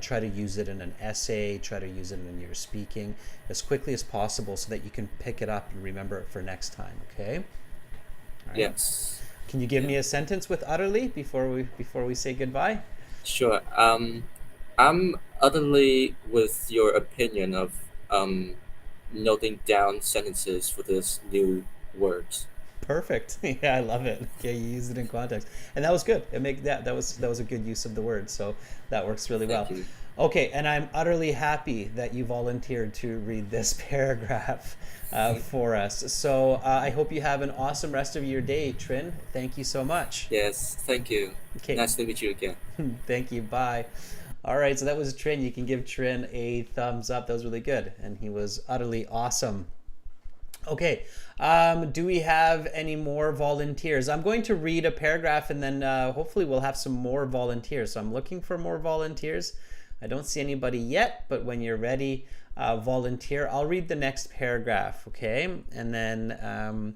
Try to use it in an essay, try to use it in your speaking as quickly as possible so that you can pick it up and remember it for next time, okay? All right. Yes. Can you give Yeah. me a sentence with utterly before we say goodbye? Sure. I'm utterly with your opinion of um, noting down sentences for this new words. Perfect. Yeah, I love it. Okay, you used it in context, and that was good. That was a good use of the word. So that works really Thank well. you. Okay, and I'm utterly happy that you volunteered to read this paragraph for us. So I hope you have an awesome rest of your day, Trin. Thank you so much. Yes, thank you. Okay, Nice to meet you again. thank you. Bye. All right, so that was Trin. You can give Trin a thumbs up. That was really good, and he was utterly awesome. Okay, do we have any more volunteers? I'm going to read a paragraph and then hopefully we'll have some more volunteers. So I'm looking for more volunteers. I don't see anybody yet, but when you're ready, volunteer. I'll read the next paragraph, okay? And then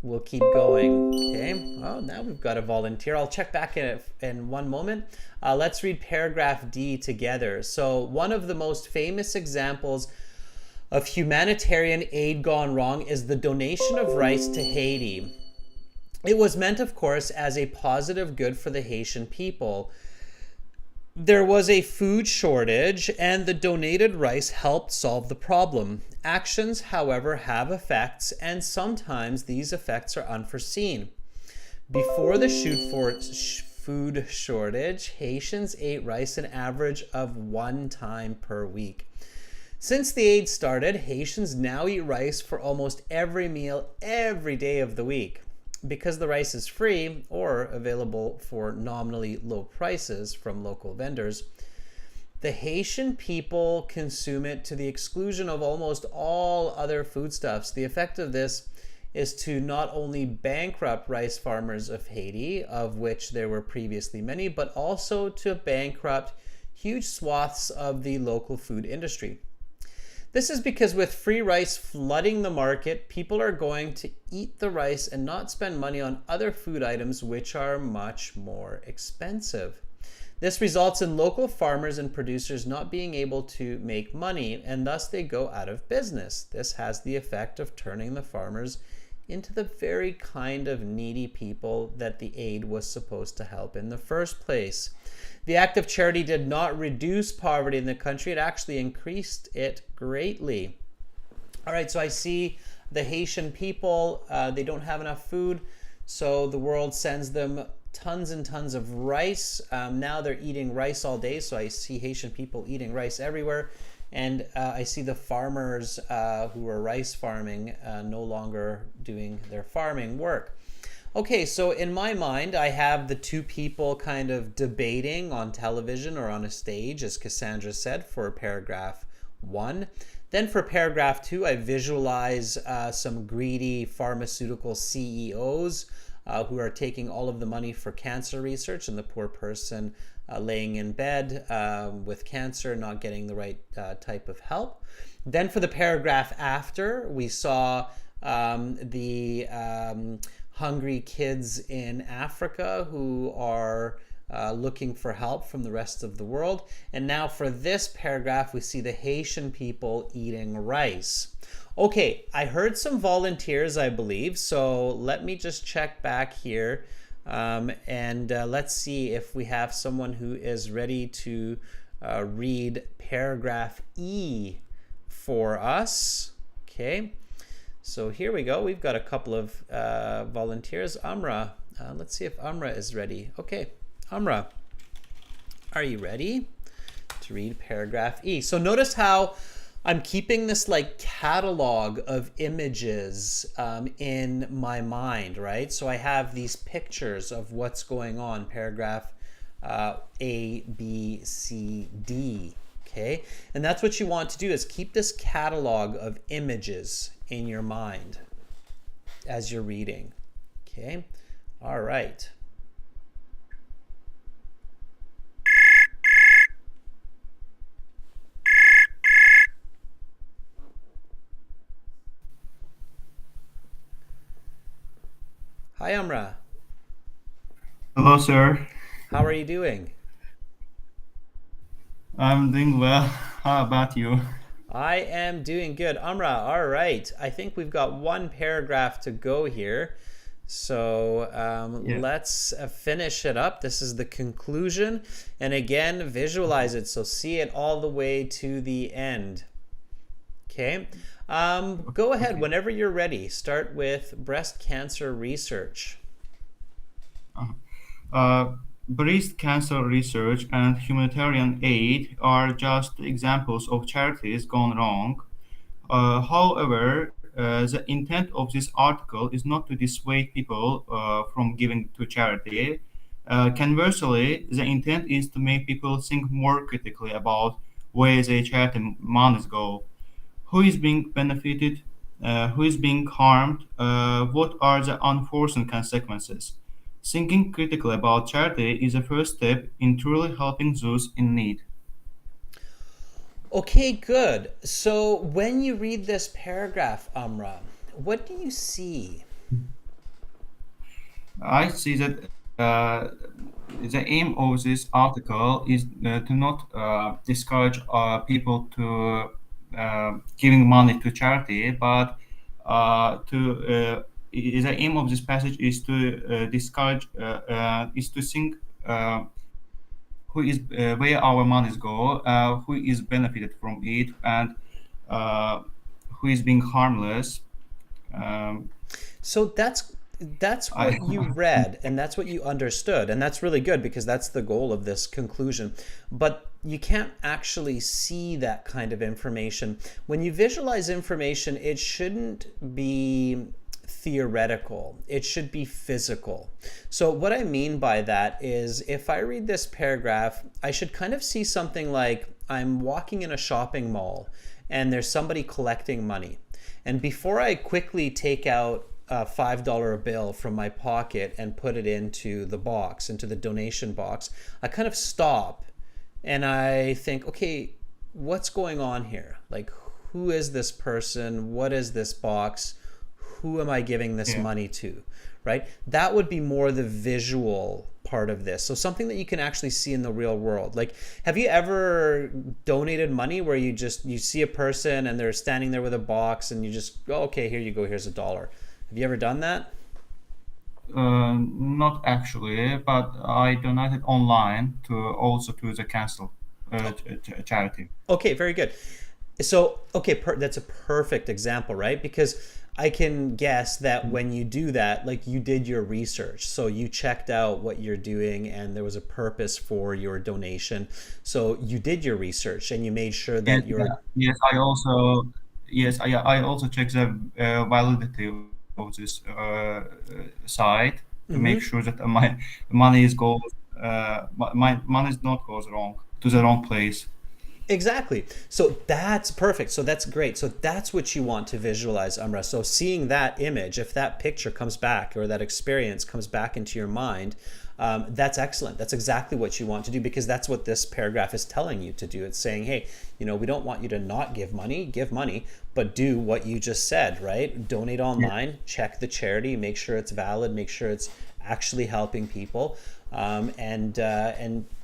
we'll keep going. Okay, well, now we've got a volunteer. I'll check back in one moment. Let's read paragraph D together. So one of the most famous examples of humanitarian aid gone wrong is the donation of rice to Haiti. It was meant, of course, as a positive good for the Haitian people. There was a food shortage, and the donated rice helped solve the problem. Actions, however, have effects, and sometimes these effects are unforeseen. Before the food shortage, Haitians ate rice an average of 1 time per week. Since the aid started, Haitians now eat rice for almost every meal every day of the week. Because the rice is free or available for nominally low prices from local vendors, The Haitian people consume it to the exclusion of almost all other foodstuffs. The effect of this is to not only bankrupt rice farmers of Haiti, of which there were previously many, but also to bankrupt huge swaths of the local food industry. This is because with free rice flooding the market, people are going to eat the rice and not spend money on other food items which are much more expensive. This results in local farmers and producers not being able to make money, and thus they go out of business. This has the effect of turning the farmers into the very kind of needy people that the aid was supposed to help in the first place. The act of charity did not reduce poverty in the country, it actually increased it greatly. All right, so I see the Haitian people, they don't have enough food, so the world sends them tons and tons of rice. Now they're eating rice all day, so I see Haitian people eating rice everywhere. And I see the farmers who are rice farming no longer doing their farming work. Okay, so in my mind, I have the two people kind of debating on television or on a stage, as Cassandra said, for paragraph 1. Then for paragraph 2, I visualize some greedy pharmaceutical CEOs who are taking all of the money for cancer research, and the poor person laying in bed with cancer, not getting the right type of help. Then for the paragraph after, we saw the hungry kids in Africa who are looking for help from the rest of the world. And now for this paragraph, we see the Haitian people eating rice. Okay, I heard some volunteers, I believe, so let me just check back here and let's see if we have someone who is ready to read paragraph E for us. Okay, so here we go. We've got a couple of volunteers. Amra, let's see if Amra is ready. Okay, Amra, are you ready to read paragraph E? So notice how I'm keeping this like catalog of images in my mind, right? So I have these pictures of what's going on, paragraph A, B, C, D, okay? And that's what you want to do, is keep this catalog of images in your mind as you're reading, okay? All right. Hi, Amra. Hello, sir. How are you doing? I'm doing well. How about you? I am doing good. Amra, all right. I think we've got one paragraph to go here. So let's finish it up. This is the conclusion. And again, visualize it. So see it all the way to the end. Okay. Go ahead whenever you're ready. Start with breast cancer research. Breast cancer research and humanitarian aid are just examples of charities gone wrong. However, the intent of this article is not to dissuade people from giving to charity. Conversely, the intent is to make people think more critically about where their charity monies go. Who is being benefited, who is being harmed, what are the unforeseen consequences. Thinking critically about charity is a first step in truly helping those in need. Okay, good. So when you read this paragraph, Amra, what do you see? I see that the aim of this article is to not discourage people to giving money to charity, but the aim of this passage is to discourage, is to think who is where our monies go, who is benefited from it, and who is being harmless. So that's what you read, and that's what you understood, and that's really good because that's the goal of this conclusion. But you can't actually see that kind of information. When you visualize information, it shouldn't be theoretical. It should be physical. So what I mean by that is if I read this paragraph, I should kind of see something like I'm walking in a shopping mall and there's somebody collecting money. And before I quickly take out a $5 bill from my pocket and put it into the box, into the donation box, I kind of stop and I think, okay, what's going on here? Like, who is this person? What is this box? Who am I giving this money to? Right? That would be more the visual part of this. So something that you can actually see in the real world. Like, have you ever donated money where you see a person and they're standing there with a box and you just go, okay, here you go, here's $1. Have you ever done that? Not actually, but I donated online to the council charity. Okay, very good. So, okay, that's a perfect example, right? Because I can guess that when you do that, like you did your research. So you checked out what you're doing and there was a purpose for your donation. So you did your research and you made sure that Yes, I also check the validity of this site to make sure that my money my money is not goes wrong to the wrong place. Exactly. So that's perfect. So that's great. So that's what you want to visualize, Amra. So seeing that image, if that picture comes back or that experience comes back into your mind, that's excellent. That's exactly what you want to do because that's what this paragraph is telling you to do. It's saying, hey, we don't want you to not give money, but do what you just said, right? Donate online, check the charity, make sure it's valid, make sure it's actually helping people. And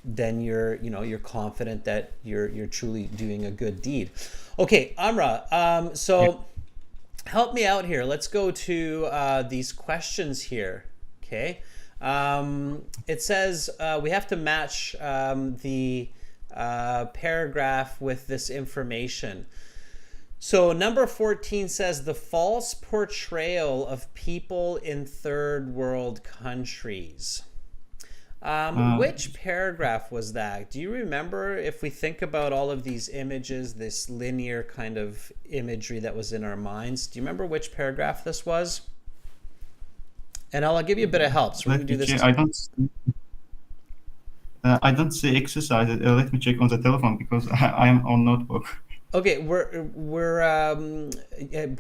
then you're confident that you're truly doing a good deed. Okay, Amra, so help me out here. Let's go to these questions here. Okay, it says we have to match the paragraph with this information. So number 14 says the false portrayal of people in third world countries. Which paragraph was that? Do you remember, if we think about all of these images, this linear kind of imagery that was in our minds, do you remember which paragraph this was? And I'll give you a bit of help. So we're going to do this. I don't see exercise. Let me check on the telephone because I am on notebook. Okay, we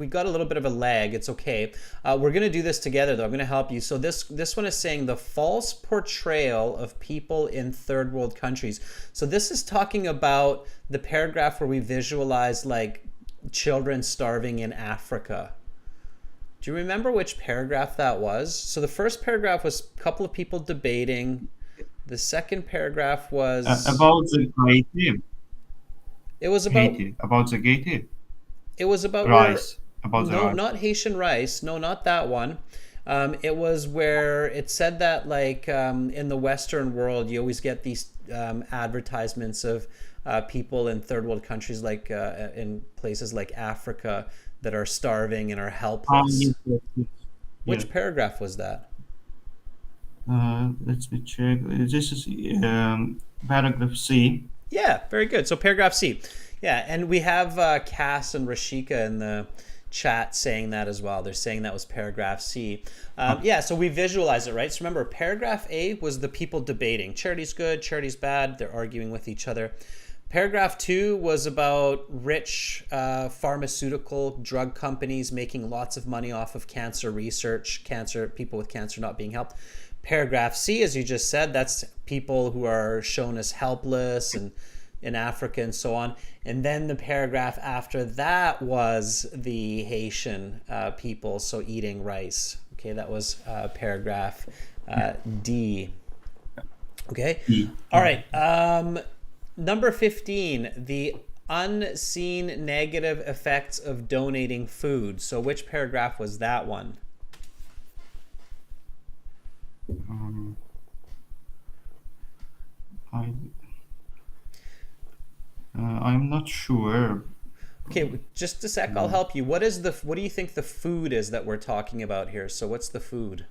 got a little bit of a lag. It's okay. We're gonna do this together though. I'm gonna help you. So this one is saying the false portrayal of people in third world countries. So this is talking about the paragraph where we visualize like children starving in Africa. Do you remember which paragraph that was? So the first paragraph was a couple of people debating. The second paragraph was about the Haiti. It was about Haiti. About the Haiti. It was about rice. About no, rice. not Haitian rice. No, not that one. It was where it said that like in the Western world, you always get these advertisements of people in third world countries, like in places like Africa, that are starving and are helpless. Which paragraph was that? Let me check. This is paragraph C. Yeah, very good. So paragraph C. Yeah, and we have Cass and Rashika in the chat saying that as well. They're saying that was paragraph C. Yeah, so we visualize it, right? So remember, paragraph A was the people debating. Charity's good, charity's bad. They're arguing with each other. Paragraph 2 was about rich pharmaceutical drug companies making lots of money off of cancer research, people with cancer not being helped. Paragraph C, as you just said, that's people who are shown as helpless and in Africa and so on. And then the paragraph after that was the Haitian people, so eating rice. Okay, that was paragraph D. Okay, all right. Number 15, the unseen negative effects of donating food. So which paragraph was that one? I'm not sure. Okay, just a sec. I'll help you. What do you think the food is that we're talking about here? So what's the food?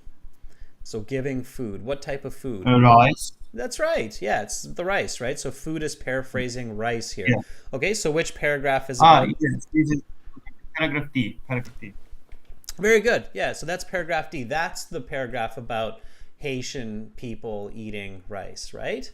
So giving food. What type of food? Rice. That's right. Yeah, it's the rice, right? So food is paraphrasing rice here. Yeah. Okay, so which paragraph is about? Yes, this is paragraph D. Paragraph D. Very good. Yeah, so that's paragraph D. That's the paragraph about Haitian people eating rice, right?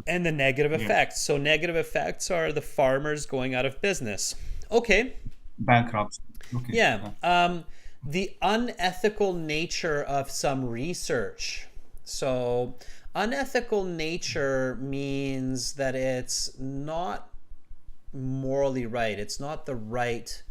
And the negative Yes. effects. So negative effects are the farmers going out of business. Okay. Bankruptcy. Okay. Yeah. Yeah. The unethical nature of some research. So unethical nature means that it's not morally right. It's not the right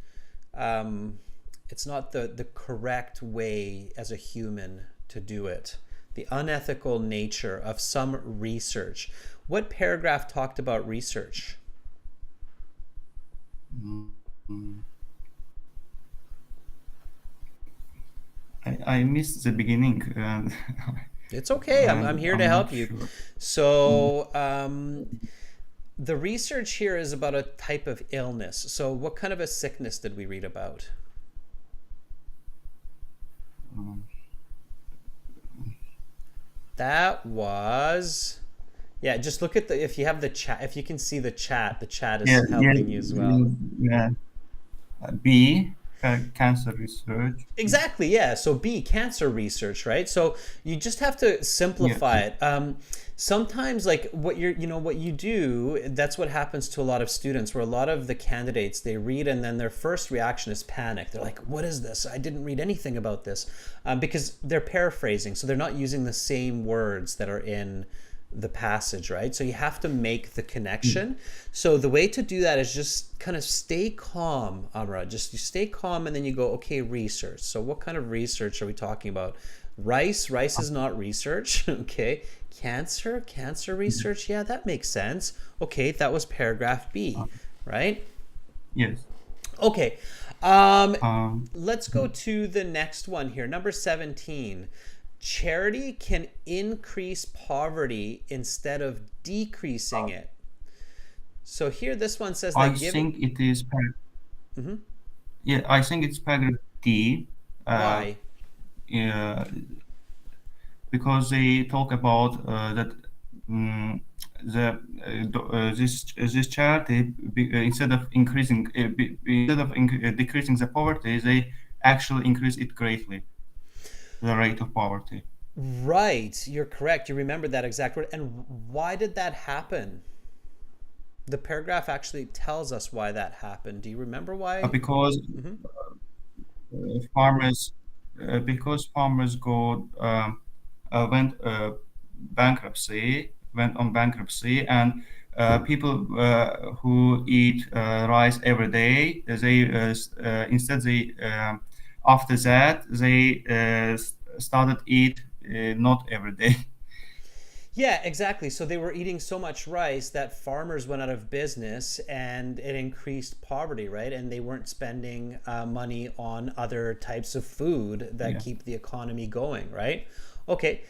it's not the correct way as a human to do it. The unethical nature of some research. What paragraph talked about research? I missed the beginning. And It's okay. I'm here to I'm not help you. sure. So, the research here is about a type of illness. So, what kind of a sickness did we read about? That was, yeah, just look at the, if you have the chat, if you can see the chat Yeah, is yeah, helping you as well. yeah. B, cancer research. Exactly, yeah. So B, cancer research, right? So you just have to simplify it. Sometimes, like what you do, that's what happens to a lot of students, where a lot of the candidates, they read and then their first reaction is panic. They're like, what is this? I didn't read anything about this. Because they're paraphrasing, so they're not using the same words that are in the passage, right? So you have to make the connection. So the way to do that is just kind of stay calm, Amra. Just you stay calm and then you go, okay, research. So what kind of research are we talking about? Rice is not research. Okay. Cancer research. Yeah, that makes sense. Okay, that was paragraph B, right? Yes. Okay. Um, Let's go to the next one here. Number 17. Charity can increase poverty instead of decreasing it. So here, this one says I that giving. think it is. Yeah, I think it's paragraph D. Why? Yeah, because they talk about that this charity instead of decreasing the poverty, they actually increase it greatly, the rate of poverty. Right, you're correct. You remember that exact word. And why did that happen? The paragraph actually tells us why that happened. Do you remember why? Because farmers go went on bankruptcy, and people who eat rice every day, they instead they after that they started eat not every day. Yeah, exactly. So they were eating so much rice that farmers went out of business and it increased poverty, right? And they weren't spending money on other types of food that Yeah. keep the economy going, right? Okay,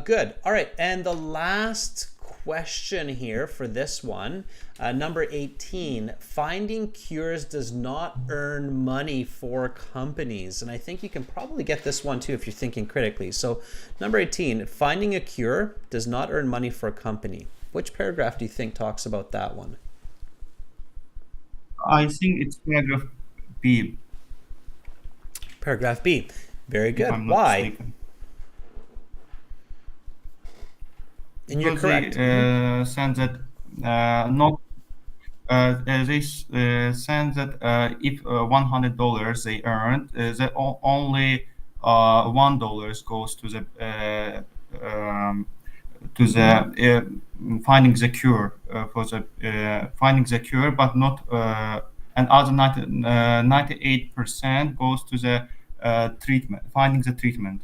good. All right, and the last question here for this one, number 18, finding cures does not earn money for companies. And I think you can probably get this one too if you're thinking critically. So number 18, finding a cure does not earn money for a company. Which paragraph do you think talks about that one? I think it's paragraph B, Paragraph B. Very if good. I'm not Why? mistaken. And you're Because correct. they said that not they said that if $100 they earned, that only $1 goes to the finding the cure for the finding the cure, but not and other 98% goes to the treatment, finding the treatment.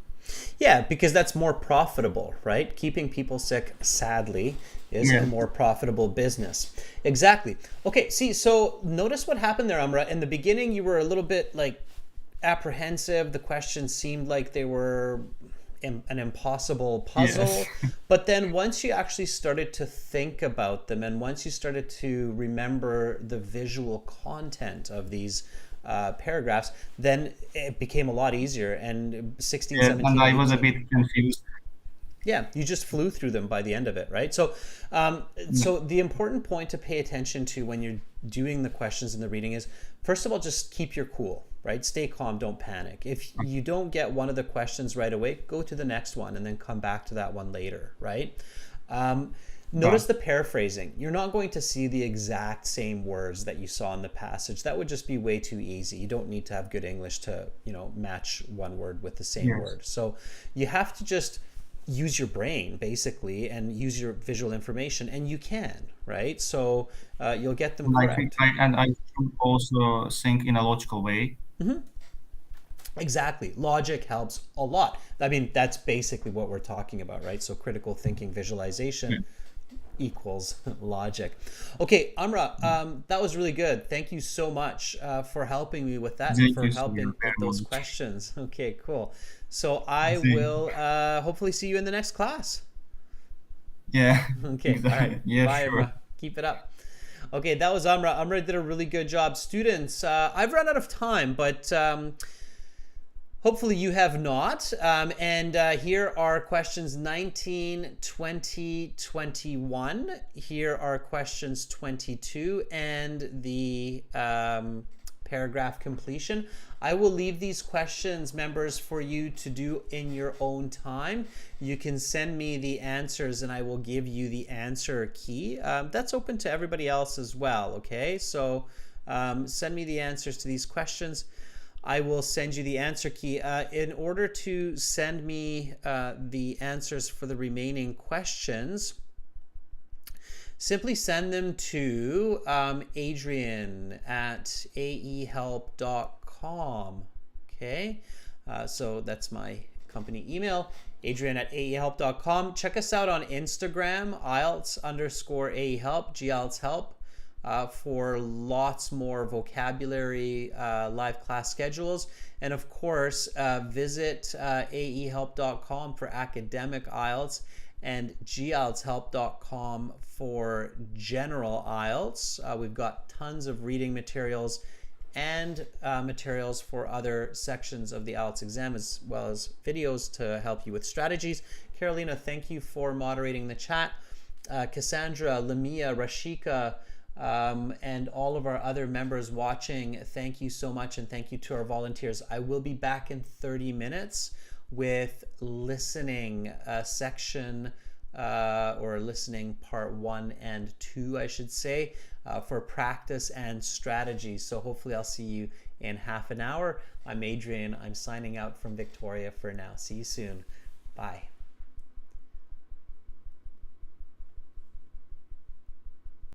Yeah, because that's more profitable, right? Keeping people sick, sadly, is a Yeah. more profitable business. Exactly. Okay, see, so notice what happened there, Amra. In the beginning, you were a little bit like apprehensive. The questions seemed like they were an impossible puzzle. Yes. But then once you actually started to think about them and once you started to remember the visual content of these paragraphs, then it became a lot easier. And 16, Yeah, 17, and I was a 18. bit confused. Yeah, you just flew through them by the end of it, right? So, so the important point to pay attention to when you're doing the questions and the reading is, first of all, just keep your cool. right? Stay calm, don't panic. If you don't get one of the questions right away, go to the next one and then come back to that one later, right? Notice the paraphrasing. You're not going to see the exact same words that you saw in the passage. That would just be way too easy. You don't need to have good English to, match one word with the same word. So you have to just use your brain basically and use your visual information, and you can, right? So you'll get them correct. I should also think in a logical way. Exactly. Logic helps a lot. I mean, that's basically what we're talking about, right? So critical thinking, visualization equals logic. Okay, Amra, that was really good. Thank you so much for helping me with that, Thank for you helping very with those much. questions. Okay, cool. So I will hopefully see you in the next class. Yeah. Okay, all Exactly. right. Yeah, Bye, sure. Amra. Keep it up. Okay, that was Amra. Amra did a really good job. Students, I've run out of time, but hopefully you have not. And here are questions 19, 20, 21. Here are questions 22 and the paragraph completion. I will leave these questions, members, for you to do in your own time. You can send me the answers and I will give you the answer key. That's open to everybody else as well, okay? So send me the answers to these questions. I will send you the answer key. In order to send me the answers for the remaining questions, simply send them to Adrian at aehelp.com. Okay, so that's my company email, Adrian at aehelp.com. Check us out on Instagram, IELTS_aehelp, GIELTS help. For lots more vocabulary, live class schedules, and of course visit aehelp.com for academic IELTS and gieltshelp.com for general IELTS. We've got tons of reading materials and materials for other sections of the IELTS exam, as well as videos to help you with strategies. Carolina, thank you for moderating the chat. Cassandra, Lamia, Rashika, and all of our other members watching, thank you so much, and thank you to our volunteers. I will be back in 30 minutes with listening section or listening part 1 and 2, I should say, for practice and strategy. So hopefully I'll see you in half an hour. I'm Adrian. I'm signing out from Victoria for now. See you soon. Bye.